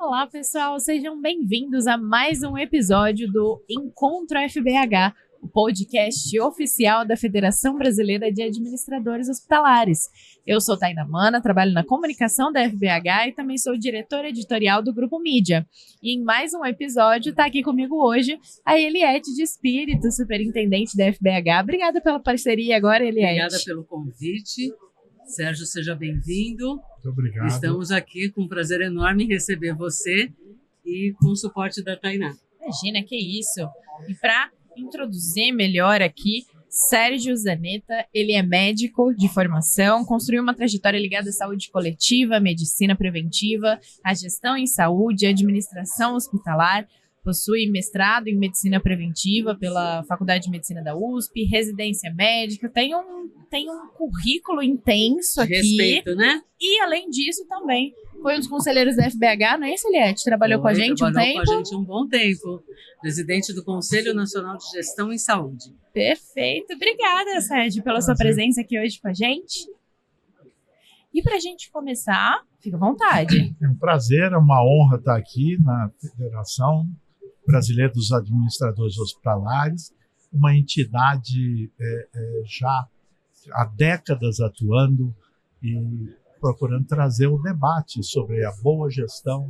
Olá, pessoal, sejam bem-vindos a mais um episódio do Encontro FBH, o podcast oficial da Federação Brasileira de Administradores Hospitalares. Eu sou Taina Mana, trabalho na comunicação da FBH e também sou diretora editorial do Grupo Mídia. E em mais um episódio está aqui comigo hoje a Eliette de Espírito, superintendente da FBH. Obrigada pela parceria agora, Eliette. Obrigada pelo convite. Sérgio, seja bem-vindo. Muito obrigado. Estamos aqui com um prazer enorme em receber você e com o suporte da Tainá. Imagina, que isso. E para introduzir melhor aqui, Sérgio Zanetta, ele é médico de formação, construiu uma trajetória ligada à saúde coletiva, medicina preventiva, à gestão em saúde, administração hospitalar, possui mestrado em medicina preventiva pela Faculdade de Medicina da USP, residência médica, tem um currículo intenso aqui. Respeito, né? E, além disso, também foi um dos conselheiros da FBH, não é isso, Eliette? Trabalhou com a gente um tempo? Trabalhou com a gente um bom tempo. Presidente do Conselho Nacional de Gestão em Saúde. Perfeito. Obrigada, Sérgio, pela sua presença aqui hoje com a gente. E para a gente começar, fica à vontade. É um prazer, é uma honra estar aqui na Federação Brasileira dos Administradores Hospitalares, uma entidade já há décadas atuando e procurando trazer um debate sobre a boa gestão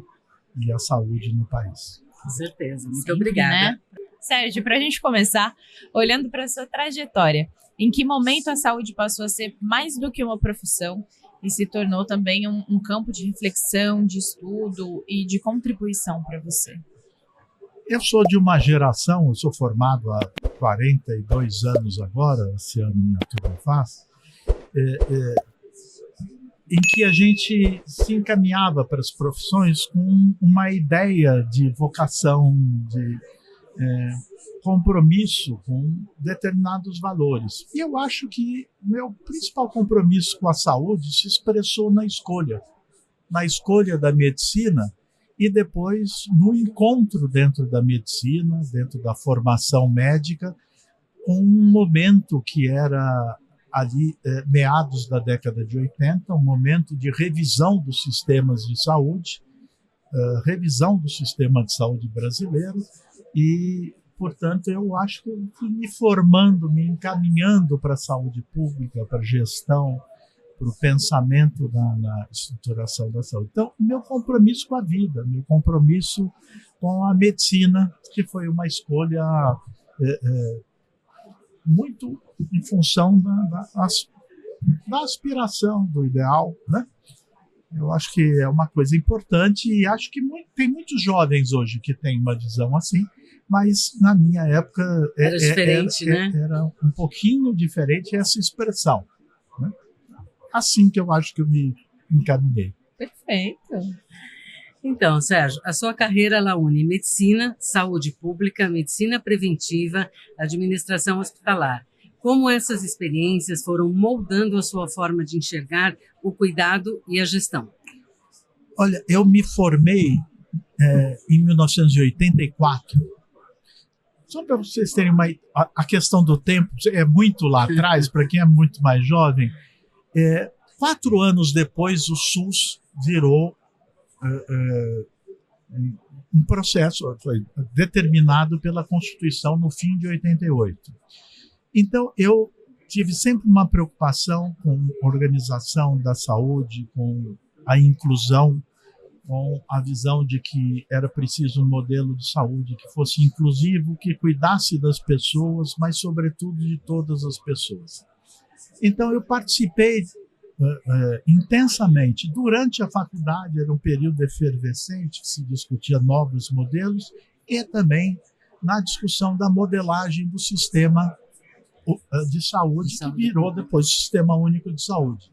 e a saúde no país. Com certeza. Muito Sempre, obrigada. né? Sérgio, para a gente começar, olhando para a sua trajetória, em que momento a saúde passou a ser mais do que uma profissão e se tornou também um campo de reflexão, de estudo e de contribuição para você? Eu sou de uma geração, eu sou formado há 42 anos agora, esse ano minha turma faz, em que a gente se encaminhava para as profissões com uma ideia de vocação, de compromisso com determinados valores. E eu acho que meu principal compromisso com a saúde se expressou na escolha da medicina e depois no encontro dentro da medicina, dentro da formação médica, com um momento que era ali, meados da década de 80, um momento de revisão dos sistemas de saúde, revisão do sistema de saúde brasileiro e, portanto, eu acho que eu fui me formando, me encaminhando para a saúde pública, para a gestão, para o pensamento na estruturação da saúde. Então, meu compromisso com a vida, meu compromisso com a medicina, que foi uma escolha muito em função da aspiração, do ideal, né? Eu acho que é uma coisa importante e acho que tem muitos jovens hoje que têm uma visão assim, mas na minha época era diferente, né? Era um pouquinho diferente essa expressão, né? Assim que eu acho que eu me encaminhei. Perfeito. Então, Sérgio, a sua carreira ela une medicina, saúde pública, medicina preventiva, administração hospitalar. Como essas experiências foram moldando a sua forma de enxergar o cuidado e a gestão? Olha, eu me formei em 1984. Só para vocês terem a questão do tempo, é muito lá atrás, para quem é muito mais jovem. 4 anos depois, o SUS virou um processo, foi determinado pela Constituição no fim de 88. Então, eu tive sempre uma preocupação com a organização da saúde, com a inclusão, com a visão de que era preciso um modelo de saúde que fosse inclusivo, que cuidasse das pessoas, mas, sobretudo, de todas as pessoas. Então, eu participei intensamente. Durante a faculdade, era um período efervescente, que se discutia novos modelos, e também na discussão da modelagem do sistema de saúde, que virou depois o Sistema Único de Saúde.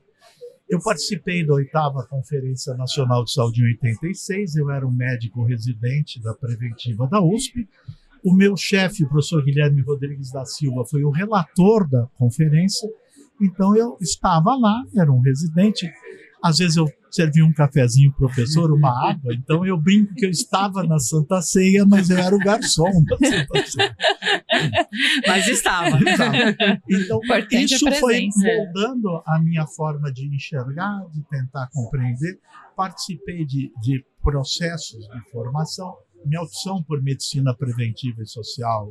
Eu participei da 8ª Conferência Nacional de Saúde em 86, eu era um médico residente da Preventiva da USP. O meu chefe, o professor Guilherme Rodrigues da Silva, foi o relator da conferência. Então, eu estava lá, era um residente. Às vezes eu servia um cafezinho para o professor, uma água. Então, eu brinco que eu estava na Santa Ceia, mas eu era o garçom da Santa Ceia. Mas estava. Então, isso foi moldando a minha forma de enxergar, de tentar compreender. Participei de processos de formação. Minha opção por medicina preventiva e social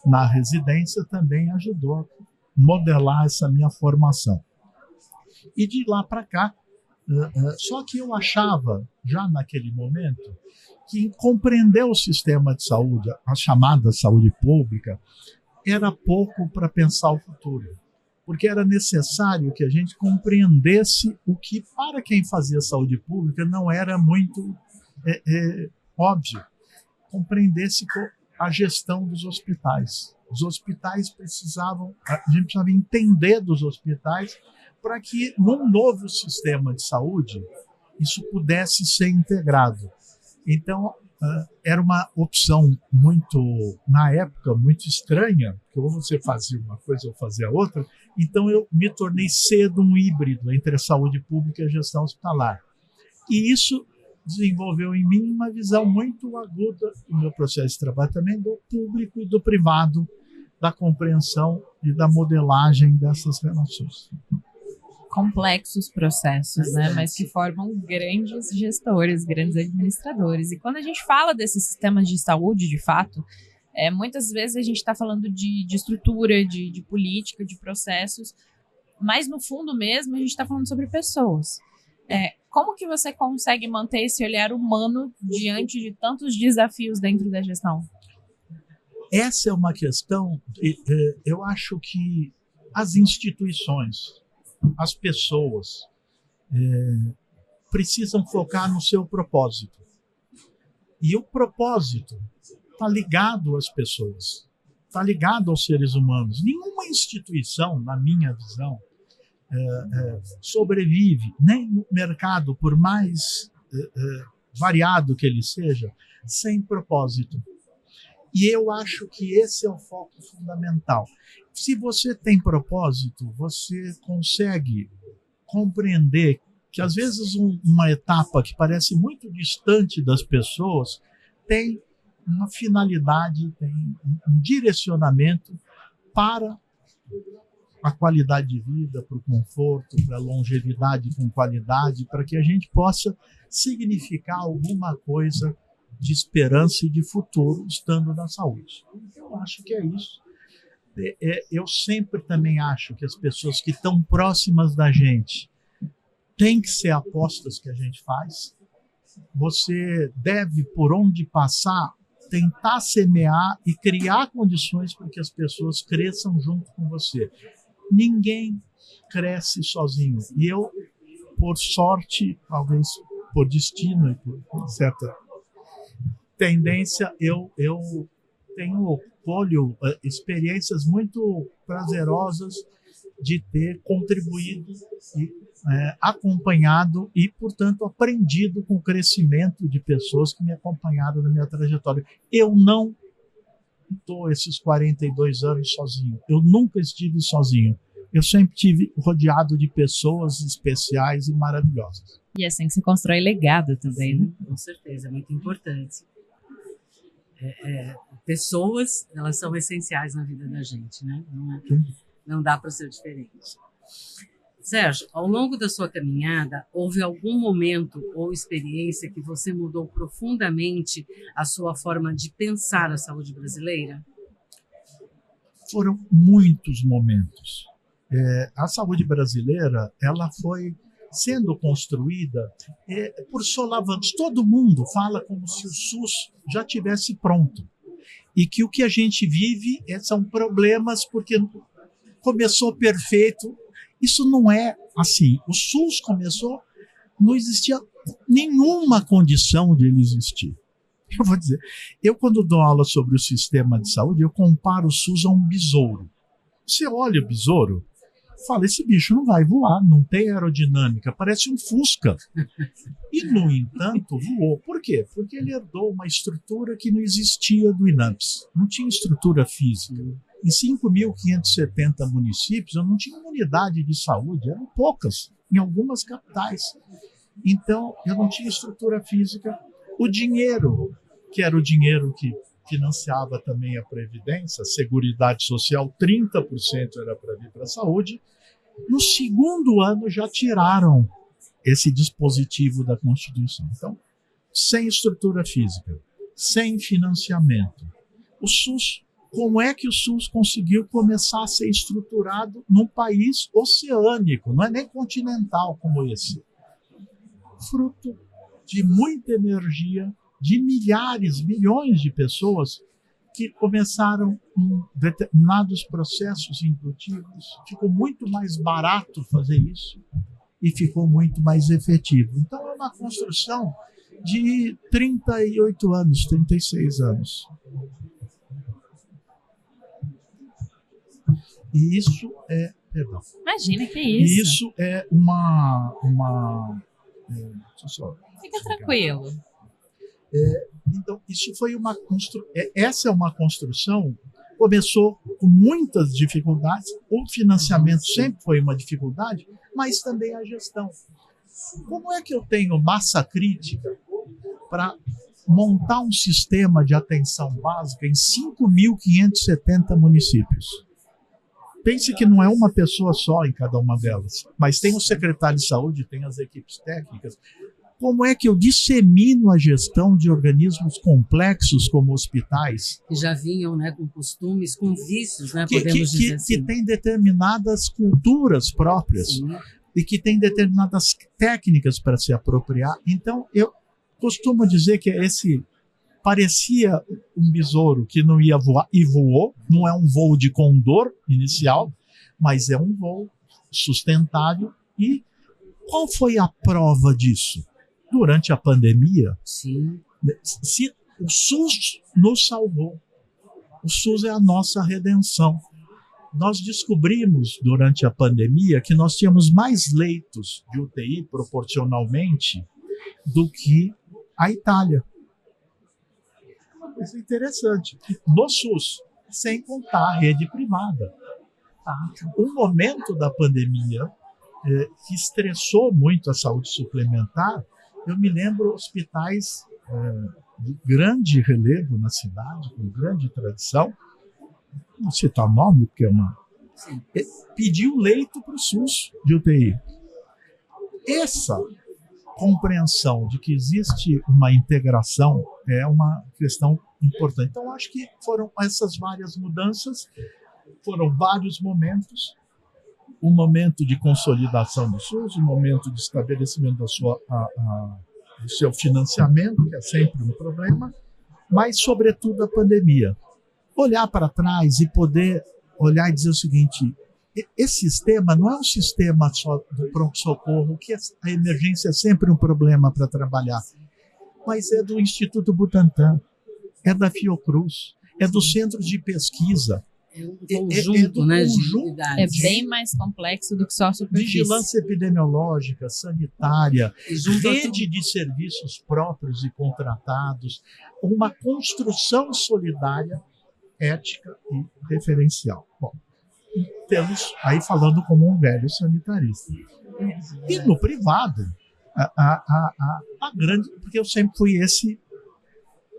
na residência também ajudou a modelar essa minha formação. E de lá para cá, só que eu achava, já naquele momento, que compreender o sistema de saúde, a chamada saúde pública, era pouco para pensar o futuro. Porque era necessário que a gente compreendesse o que, para quem fazia saúde pública, não era muito óbvio. Compreendesse a gestão dos hospitais. Os hospitais a gente precisava entender dos hospitais para que, num novo sistema de saúde, isso pudesse ser integrado. Então, era uma opção na época, muito estranha, que ou você fazia uma coisa ou fazia outra. Então, eu me tornei cedo um híbrido entre a saúde pública e a gestão hospitalar. E isso desenvolveu em mim uma visão muito aguda do meu processo de trabalho, também do público e do privado, da compreensão e da modelagem dessas relações. Complexos processos, né? Mas que formam grandes gestores, grandes administradores. E quando a gente fala desses sistemas de saúde, de fato, muitas vezes a gente está falando de estrutura, de política, de processos, mas no fundo mesmo a gente está falando sobre pessoas. Como que você consegue manter esse olhar humano diante de tantos desafios dentro da gestão? Essa é uma questão, eu acho que as instituições, as pessoas precisam focar no seu propósito. E o propósito está ligado às pessoas, está ligado aos seres humanos. Nenhuma instituição, na minha visão, sobrevive, nem no mercado, por mais variado que ele seja, sem propósito. E eu acho que esse é o foco fundamental. Se você tem propósito, você consegue compreender que, às vezes, uma etapa que parece muito distante das pessoas tem uma finalidade, tem um direcionamento para a qualidade de vida, para o conforto, para a longevidade com qualidade, para que a gente possa significar alguma coisa de esperança e de futuro estando na saúde. Eu acho que é isso. Eu sempre também acho que as pessoas que estão próximas da gente têm que ser apostas que a gente faz. Você deve, por onde passar, tentar semear e criar condições para que as pessoas cresçam junto com você. Ninguém cresce sozinho. E eu, por sorte, talvez por destino e por certa tendência, eu colho experiências muito prazerosas de ter contribuído e acompanhado e, portanto, aprendido com o crescimento de pessoas que me acompanharam na minha trajetória. Eu não estou esses 42 anos sozinho. Eu nunca estive sozinho. Eu sempre estive rodeado de pessoas especiais e maravilhosas. E assim se constrói legado também, né? Com certeza, é muito importante. Pessoas, elas são essenciais na vida da gente, né? Não dá para ser diferente. Sérgio, ao longo da sua caminhada, houve algum momento ou experiência que você mudou profundamente a sua forma de pensar a saúde brasileira? Foram muitos momentos. A saúde brasileira, ela foi sendo construída por solavancos. Todo mundo fala como se o SUS já tivesse pronto. E que o que a gente vive são problemas porque começou perfeito. Isso não é assim. O SUS começou, não existia nenhuma condição de ele existir. Eu vou dizer, quando dou aula sobre o sistema de saúde, eu comparo o SUS a um besouro. Você olha o besouro, fala, esse bicho não vai voar, não tem aerodinâmica, parece um Fusca. E, no entanto, voou. Por quê? Porque ele herdou uma estrutura que não existia do INAMPS. Não tinha estrutura física. Em 5.570 municípios, eu não tinha uma unidade de saúde, eram poucas, em algumas capitais. Então, eu não tinha estrutura física. O dinheiro, que era o dinheiro que financiava também a Previdência, a Seguridade Social, 30% era para vir para a saúde. No segundo ano já tiraram esse dispositivo da Constituição. Então, sem estrutura física, sem financiamento. O SUS, como é que o SUS conseguiu começar a ser estruturado num país oceânico, não é nem continental como esse? Fruto de muita energia, de milhares, milhões de pessoas que começaram em determinados processos indutivos. Ficou muito mais barato fazer isso e ficou muito mais efetivo. Então, é uma construção de 38 anos, 36 anos. E isso é... Perdão. Imagina, que isso. Isso é uma deixa eu só Fica tranquilo. Então, isso foi essa é uma construção, começou com muitas dificuldades, o financiamento sempre foi uma dificuldade, mas também a gestão. Como é que eu tenho massa crítica para montar um sistema de atenção básica em 5.570 municípios? Pense que não é uma pessoa só em cada uma delas, mas tem o secretário de saúde, tem as equipes técnicas. Como é que eu dissemino a gestão de organismos complexos como hospitais? Que já vinham, né, com costumes, com vícios, né, podemos dizer assim. Que tem determinadas culturas próprias. Sim. E que tem determinadas técnicas para se apropriar. Então, eu costumo dizer que parecia um besouro que não ia voar e voou. Não é um voo de condor inicial, mas é um voo sustentável. E qual foi a prova disso? Durante a pandemia, sim, o SUS nos salvou. O SUS é a nossa redenção. Nós descobrimos durante a pandemia que nós tínhamos mais leitos de UTI proporcionalmente do que a Itália. Isso é interessante. No SUS, sem contar a rede privada. O momento da pandemia que estressou muito a saúde suplementar, eu me lembro hospitais de grande relevo na cidade, com grande tradição, não vou citar o nome, porque é pediu leito para o SUS de UTI. Essa compreensão de que existe uma integração é uma questão importante. Então, acho que foram essas várias mudanças, foram vários momentos, um momento de consolidação do SUS, um momento de estabelecimento do seu financiamento, que é sempre um problema, mas, sobretudo, a pandemia. Olhar para trás e poder olhar e dizer o seguinte: esse sistema não é um sistema só do pronto-socorro, que a emergência é sempre um problema para trabalhar, mas é do Instituto Butantan, é da Fiocruz, é dos centros de pesquisa. É um conjunto, né, é bem mais complexo do que só a superfície. Vigilância epidemiológica, sanitária, rede de serviços próprios e contratados, uma construção solidária, ética e referencial. Bom, temos aí falando como um velho sanitarista. E no privado, a grande, porque eu sempre fui esse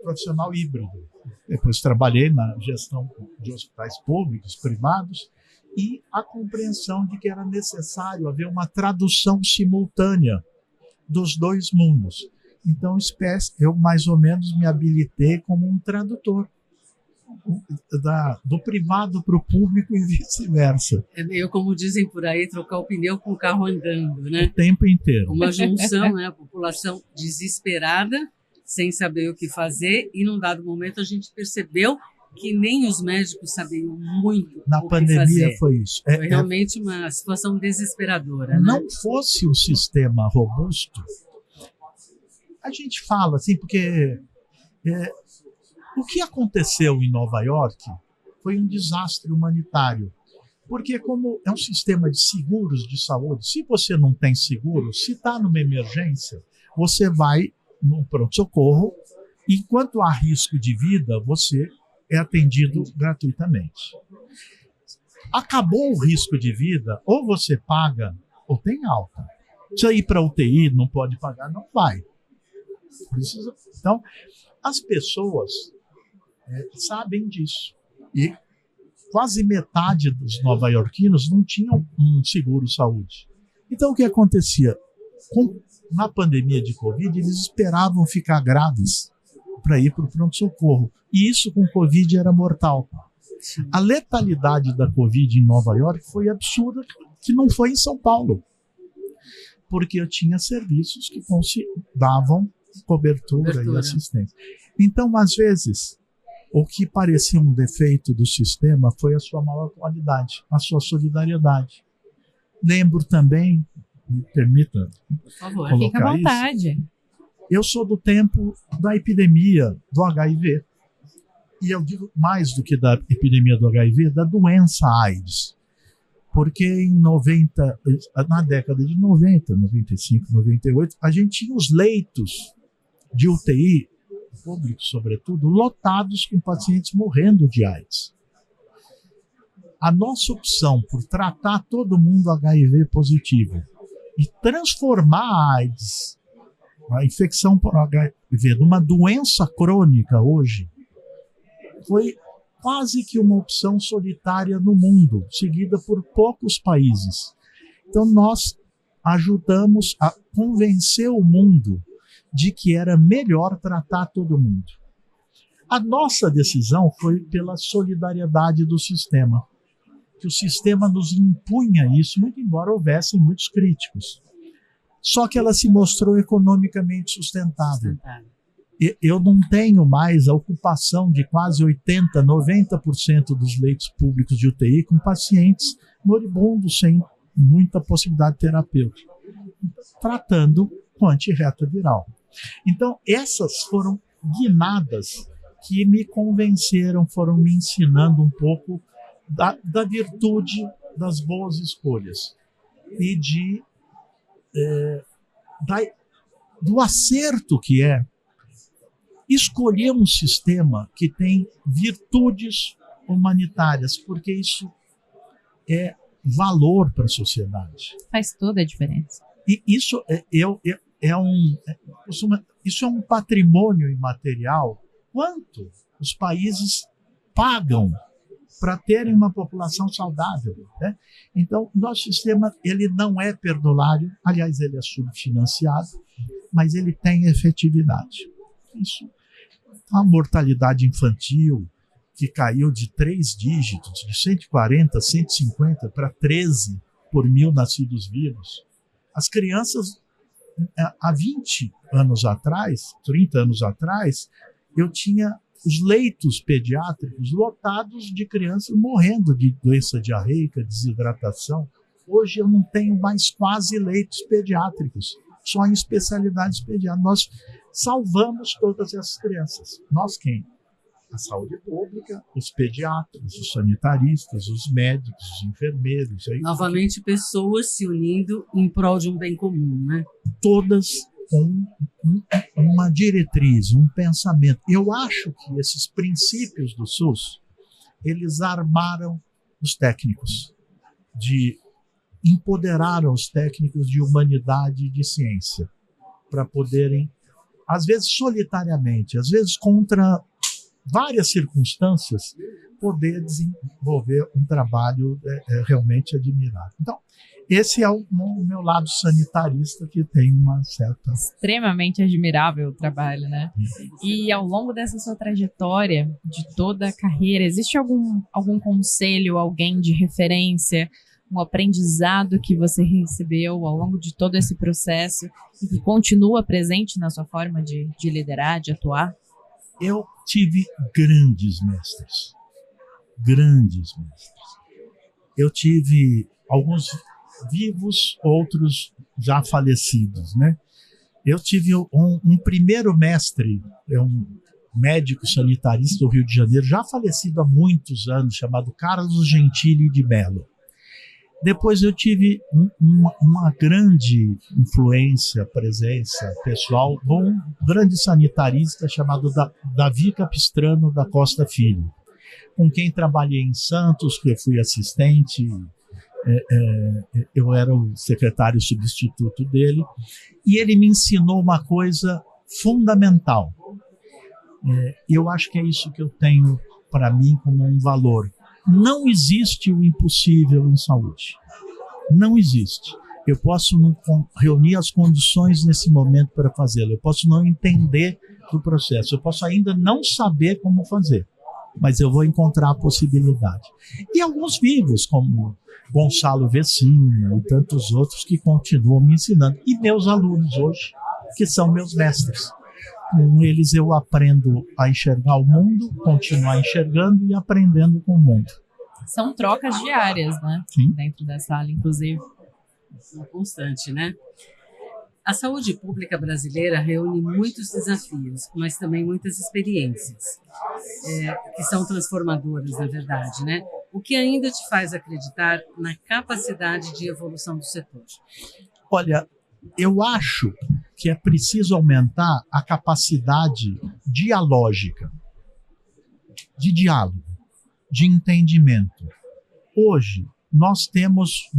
profissional híbrido. Depois trabalhei na gestão de hospitais públicos, privados, e a compreensão de que era necessário haver uma tradução simultânea dos dois mundos. Então, eu mais ou menos me habilitei como um tradutor do privado para o público e vice-versa. É meio, como dizem por aí, trocar o pneu com o carro andando, né? O tempo inteiro. Uma junção, né? A população desesperada, sem saber o que fazer, e num dado momento a gente percebeu que nem os médicos sabiam muito na o pandemia que fazer. Foi isso. Foi realmente uma situação desesperadora. Não né? fosse um sistema robusto, a gente fala assim, porque o que aconteceu em Nova York foi um desastre humanitário. Porque como é um sistema de seguros de saúde, se você não tem seguro, se está numa emergência, você vai no pronto-socorro, enquanto há risco de vida, você é atendido gratuitamente. Acabou o risco de vida, ou você paga, ou tem alta. Se ir para UTI, não pode pagar, não vai. Precisa. Então, as pessoas sabem disso. E quase metade dos nova-iorquinos não tinham um seguro-saúde. Então, o que acontecia? na pandemia de Covid, eles esperavam ficar graves para ir para o pronto-socorro. E isso com Covid era mortal. A letalidade da Covid em Nova York foi absurda, que não foi em São Paulo. Porque eu tinha serviços que davam cobertura e assistência. Então, às vezes, o que parecia um defeito do sistema foi a sua maior qualidade, a sua solidariedade. Lembro também, me permita colocar fica à vontade. isso, eu sou do tempo da epidemia do HIV. E eu digo mais do que da epidemia do HIV, da doença AIDS. Porque na década de 90, 95, 98, a gente tinha os leitos de UTI, públicos sobretudo, lotados com pacientes morrendo de AIDS. A nossa opção por tratar todo mundo HIV positivo e transformar a AIDS, a infecção por HIV, numa doença crônica hoje, foi quase que uma opção solitária no mundo, seguida por poucos países. Então nós ajudamos a convencer o mundo de que era melhor tratar todo mundo. A nossa decisão foi pela solidariedade do sistema, que o sistema nos impunha isso, muito embora houvessem muitos críticos. Só que ela se mostrou economicamente sustentável. Eu não tenho mais a ocupação de quase 80%, 90% dos leitos públicos de UTI com pacientes moribundos sem muita possibilidade terapêutica, tratando com antirretroviral. Então, essas foram guinadas que me convenceram, foram me ensinando um pouco da virtude das boas escolhas e do acerto que é escolher um sistema que tem virtudes humanitárias, porque isso é valor para a sociedade. Faz toda a diferença. E isso isso é um patrimônio imaterial. Quanto os países pagam para terem uma população saudável, né? Então, nosso sistema ele não é perdulário, aliás, ele é subfinanciado, mas ele tem efetividade. Isso. A mortalidade infantil, que caiu de 3 dígitos, de 140, 150 para 13 por 1.000 nascidos vivos. As crianças, há 20 anos atrás, 30 anos atrás, eu tinha os leitos pediátricos lotados de crianças morrendo de doença diarreica, desidratação. Hoje eu não tenho mais quase leitos pediátricos, só em especialidades pediátricas. Nós salvamos todas essas crianças. Nós quem? A saúde pública, os pediatras, os sanitaristas, os médicos, os enfermeiros. Novamente, pessoas se unindo em prol de um bem comum, né? Todas com uma diretriz, um pensamento. Eu acho que esses princípios do SUS, eles armaram os técnicos, empoderaram os técnicos de humanidade e de ciência, para poderem, às vezes solitariamente, às vezes contra várias circunstâncias, poder desenvolver um trabalho realmente admirável. Então, esse é o meu lado sanitarista, que tem uma certa... Extremamente admirável o trabalho, né? E ao longo dessa sua trajetória, de toda a carreira, existe algum conselho, alguém de referência, um aprendizado que você recebeu ao longo de todo esse processo e que continua presente na sua forma de liderar, de atuar? Eu tive grandes mestres. Grandes mestres. Eu tive alguns vivos, outros já falecidos, né? Eu tive um primeiro mestre, um médico sanitarista do Rio de Janeiro, já falecido há muitos anos, chamado Carlos Gentili de Mello. Depois eu tive uma grande influência, presença pessoal de um grande sanitarista chamado Davi Capistrano da Costa Filho, com quem trabalhei em Santos, que eu fui assistente, eu era o secretário substituto dele, e ele me ensinou uma coisa fundamental. Eu acho que é isso que eu tenho para mim como um valor. Não existe o impossível em saúde. Não existe. Eu posso não reunir as condições nesse momento para fazê-lo, eu posso não entender do processo, eu posso ainda não saber como fazer, mas eu vou encontrar a possibilidade. E alguns vivos, como Gonçalo Vecina e tantos outros que continuam me ensinando, e meus alunos hoje, que são meus mestres. Com eles eu aprendo a enxergar o mundo, continuar enxergando e aprendendo com o mundo. São trocas diárias, né? Sim. Dentro da sala, inclusive. Constante, né? A saúde pública brasileira reúne muitos desafios, mas também muitas experiências, que são transformadoras, na verdade, né? O que ainda te faz acreditar na capacidade de evolução do setor? Olha, eu acho que é preciso aumentar a capacidade dialógica, de diálogo, de entendimento. Hoje, nós temos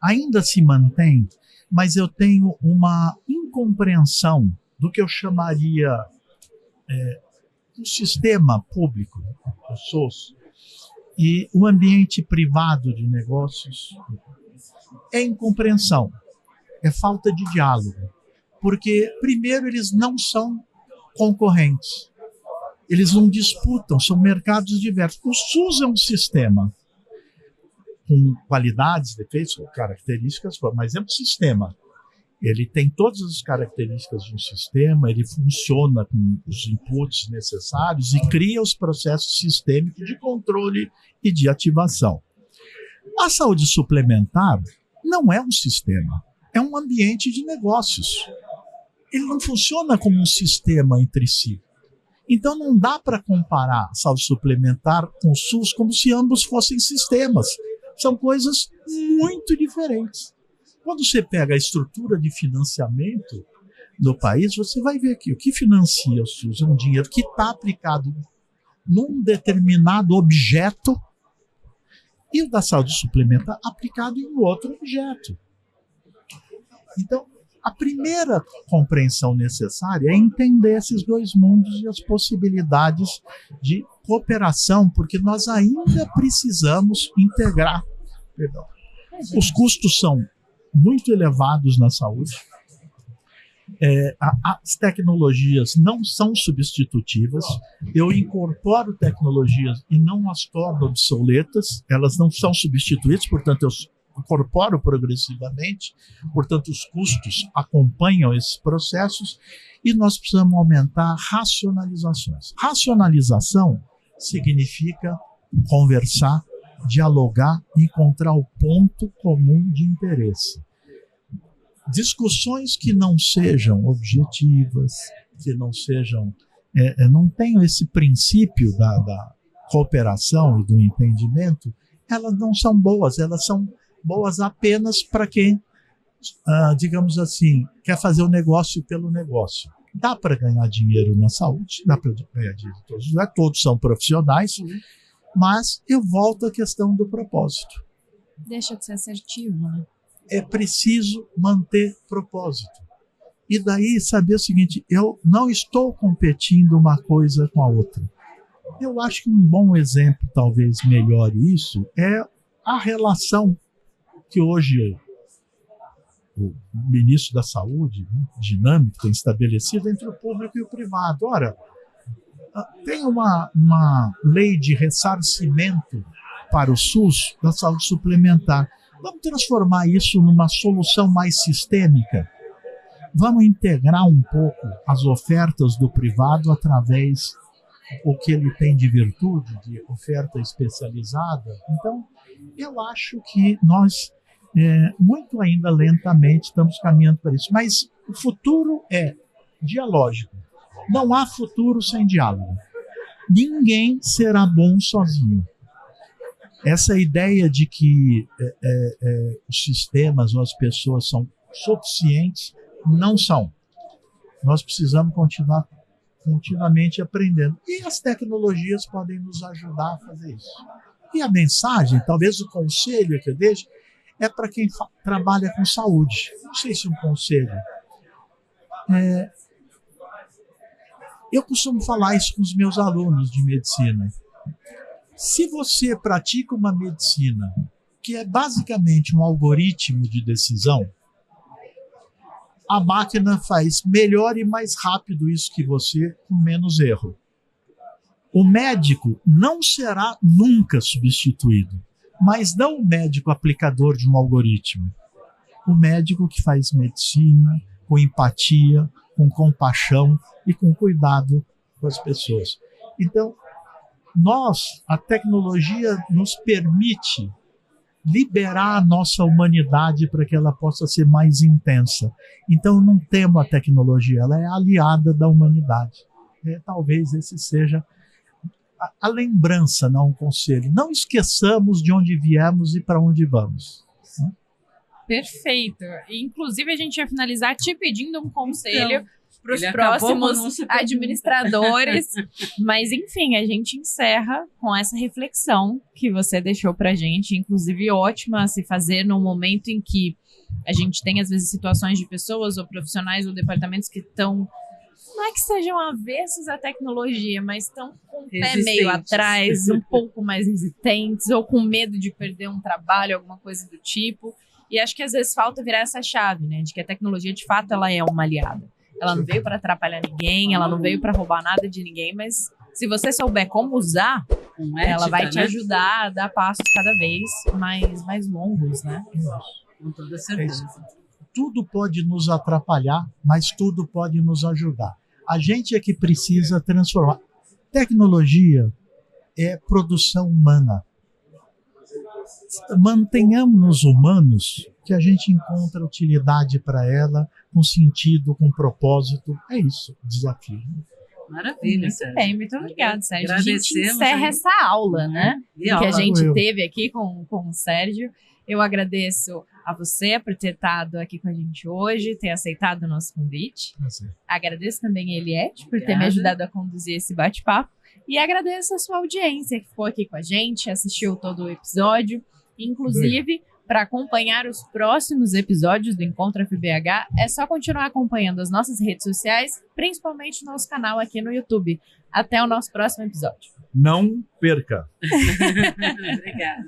ainda se mantém, mas eu tenho uma incompreensão do que eu chamaria do sistema público, o SUS, e o ambiente privado de negócios. É incompreensão, é falta de diálogo, porque, primeiro, eles não são concorrentes, eles não disputam, são mercados diversos. O SUS é um sistema com qualidades, defeitos, características, mas é um sistema. Ele tem todas as características de um sistema, ele funciona com os inputs necessários e cria os processos sistêmicos de controle e de ativação. A saúde suplementar não é um sistema, é um ambiente de negócios. Ele não funciona como um sistema entre si. Então não dá para comparar a saúde suplementar com o SUS como se ambos fossem sistemas. São coisas muito diferentes. Quando você pega a estrutura de financiamento no país, você vai ver que o que financia o SUS é um dinheiro que está aplicado num determinado objeto e o da saúde suplementar aplicado em outro objeto. Então, a primeira compreensão necessária é entender esses dois mundos e as possibilidades de cooperação, porque nós ainda precisamos integrar. Perdão. Os custos são muito elevados na saúde. As tecnologias não são substitutivas. Eu incorporo tecnologias e não as torno obsoletas. Elas não são substituídas, portanto, eu incorporo progressivamente. Portanto, os custos acompanham esses processos e nós precisamos aumentar racionalizações. Racionalização significa conversar, dialogar e encontrar o ponto comum de interesse. Discussões que não sejam objetivas, que não sejam, não tenham esse princípio da cooperação e do entendimento, elas não são boas, elas são boas apenas para quem, digamos assim, quer fazer o negócio pelo negócio. Dá para ganhar dinheiro na saúde, dá para ganhar dinheiro todos são profissionais, mas eu volto à questão do propósito. Deixa de ser assertivo, né? É preciso manter propósito. E daí saber o seguinte, eu não estou competindo uma coisa com a outra. Eu acho que um bom exemplo, talvez melhore isso, é a relação que hoje o ministro da Saúde, dinâmico, tem estabelecido entre o público e o privado. Ora, tem uma lei de ressarcimento para o SUS da saúde suplementar. Vamos transformar isso numa solução mais sistêmica. Vamos integrar um pouco as ofertas do privado através do que ele tem de virtude, de oferta especializada. Então, eu acho que nós, muito ainda lentamente, estamos caminhando para isso. Mas o futuro é dialógico. Não há futuro sem diálogo. Ninguém será bom sozinho. Essa ideia de que os sistemas ou as pessoas são suficientes, não são. Nós precisamos continuamente aprendendo. E as tecnologias podem nos ajudar a fazer isso. E a mensagem, talvez o conselho que eu deixo, é para quem trabalha com saúde. Não sei se um conselho. Eu costumo falar isso com os meus alunos de medicina. Se você pratica uma medicina que é basicamente um algoritmo de decisão, a máquina faz melhor e mais rápido isso que você, com menos erro. O médico não será nunca substituído, mas não o médico aplicador de um algoritmo. O médico que faz medicina com empatia, com compaixão e com cuidado com as pessoas. Então, a tecnologia nos permite liberar a nossa humanidade para que ela possa ser mais intensa. Então, eu não temo a tecnologia, ela é aliada da humanidade. Talvez esse seja a lembrança, não um conselho. Não esqueçamos de onde viemos e para onde vamos. Perfeito. Inclusive, a gente ia finalizar te pedindo um conselho para os próximos administradores. Mas, enfim, a gente encerra com essa reflexão que você deixou para a gente. Inclusive, ótima a se fazer num momento em que a gente tem, às vezes, situações de pessoas ou profissionais ou departamentos que estão... Não é que sejam avessos à tecnologia, mas estão com o pé meio atrás, um pouco mais resistentes, ou com medo de perder um trabalho, alguma coisa do tipo. E acho que às vezes falta virar essa chave, né? De que a tecnologia, de fato, ela é uma aliada. Ela não veio para atrapalhar ninguém, ela não veio para roubar nada de ninguém, mas se você souber como usar, ela vai te ajudar a dar passos cada vez mais longos, né? Com toda certeza. Tudo pode nos atrapalhar, mas tudo pode nos ajudar. A gente é que precisa transformar. Tecnologia é produção humana. Mantenhamos-nos humanos, que a gente encontra utilidade para ela, com sentido, com propósito. É isso, o desafio. Maravilha, Sérgio. Bem, muito obrigada, Sérgio. A gente encerra essa aula, né? Que a gente teve aqui com o Sérgio. Eu agradeço a você por ter estado aqui com a gente hoje, ter aceitado o nosso convite. Agradeço também a Eliette por ter me ajudado a conduzir esse bate-papo. E agradeço a sua audiência que ficou aqui com a gente, assistiu todo o episódio. Inclusive, para acompanhar os próximos episódios do Encontro FBH, é só continuar acompanhando as nossas redes sociais, principalmente nosso canal aqui no YouTube. Até o nosso próximo episódio. Não perca! Obrigada.